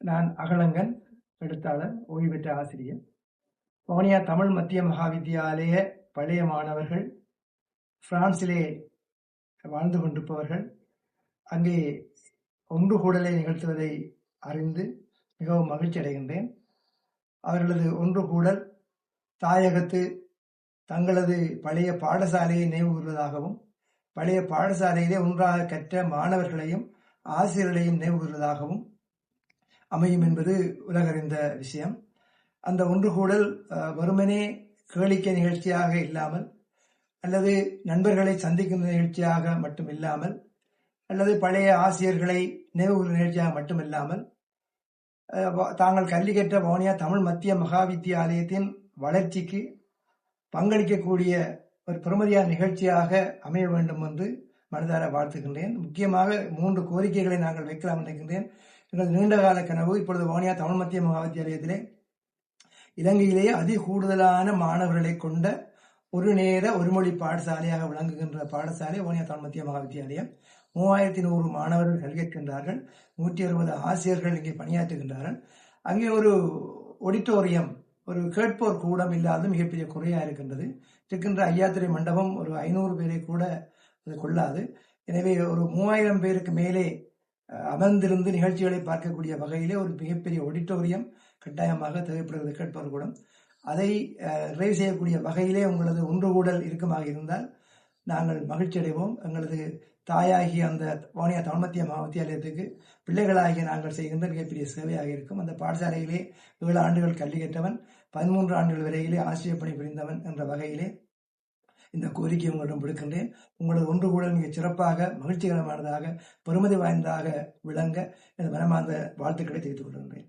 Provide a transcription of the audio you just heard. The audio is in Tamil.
நான் அகலங்கன், எழுத்தாளர், ஓய்வு பெற்ற ஆசிரியர். வவுனியா தமிழ் மத்திய மகாவித்தியாலய பழைய மாணவர்கள் பிரான்சிலே வாழ்ந்து கொண்டிருப்பவர்கள் அங்கே ஒன்று கூடலை நிகழ்த்துவதை அறிந்து மிகவும் மகிழ்ச்சி அடைகின்றேன். அவர்களது ஒன்று கூடல் தாயகத்து தங்களது பழைய பாடசாலையை நினைவு கூறுவதாகவும், பழைய பாடசாலையிலே ஒன்றாக கற்ற மாணவர்களையும் ஆசிரியர்களையும் நினைவு கூறுவதாகவும் அமையும் என்பது உலகறிந்த விஷயம். அந்த ஒன்று கூடல் வெறுமனே கேளிக்கை நிகழ்ச்சியாக இல்லாமல், அல்லது நண்பர்களை சந்திக்கும் நிகழ்ச்சியாக மட்டும் இல்லாமல், அல்லது பழைய ஆசிரியர்களை நினைவு நிகழ்ச்சியாக மட்டுமில்லாமல், தாங்கள் கல்வி கற்ற வவுனியா தமிழ் மத்திய மகாவித்தியாலயத்தின் வளர்ச்சிக்கு பங்களிக்கக்கூடிய ஒரு பெருமதியான நிகழ்ச்சியாக அமைய வேண்டும் என்று மனதார வாழ்த்துகின்றேன். முக்கியமாக 3 கோரிக்கைகளை நாங்கள் வைக்கலாம் நினைக்கின்றேன். எங்களது நீண்டகால கனவு இப்பொழுது வவுனியா தமிழ் மத்திய மகாவித்தியாலயத்திலே இலங்கையிலேயே கூடுதலான மாணவர்களை கொண்ட ஒரு நேர ஒரு மொழி பாடசாலையாக விளங்குகின்ற பாடசாலை வவுனியா தமிழ் மத்திய மகாவித்தியாலயம். 3100 மாணவர்கள் கல்வி கற்கின்றார்கள். 160 ஆசிரியர்கள் இங்கே பணியாற்றுகின்றார்கள். அங்கே ஒரு ஒடிட்டோரியம், ஒரு கேட்போர் கூடம் இல்லாத மிகப்பெரிய குறையா இருக்கின்றது. இருக்கின்ற ஐயாத்திரை மண்டபம் ஒரு 500 பேரை கூட அது கொள்ளாது. எனவே ஒரு 3000 பேருக்கு மேலே அமர்ந்திருந்து நிகழ்ச்சிகளை பார்க்கக்கூடிய வகையிலே ஒரு மிகப்பெரிய ஒடிட்டோரியம் கட்டாயமாக தேவைப்படுகிறது, கேட்பவர் கூடம். அதை நிறைவு செய்யக்கூடிய வகையிலே உங்களது ஒன்று கூடல் இருக்குமாக இருந்தால் நாங்கள் மகிழ்ச்சி அடைவோம். எங்களது தாயாகிய அந்த வவுனியா தமிழ் மத்திய மகாவித்தியாலயத்துக்கு பிள்ளைகளாகிய நாங்கள் செய்கின்ற மிகப்பெரிய சேவையாக இருக்கும். அந்த பாடசாலையிலே 7 ஆண்டுகள் கல்வி கற்றவன், 13 ஆண்டுகள் வரையிலே ஆசிரியர் பணி புரிந்தவன் என்ற வகையிலே இந்த கோரிக்கை உங்களிடம் விடுக்கின்றேன். உங்களது ஒன்று கூடல் மிக சிறப்பாக, மகிழ்ச்சிகரமானதாக, பெருமதி வாய்ந்ததாக விளங்க எனது மனமார்ந்த வாழ்த்துக்களை தெரிவித்துக் கொள்கின்றேன்.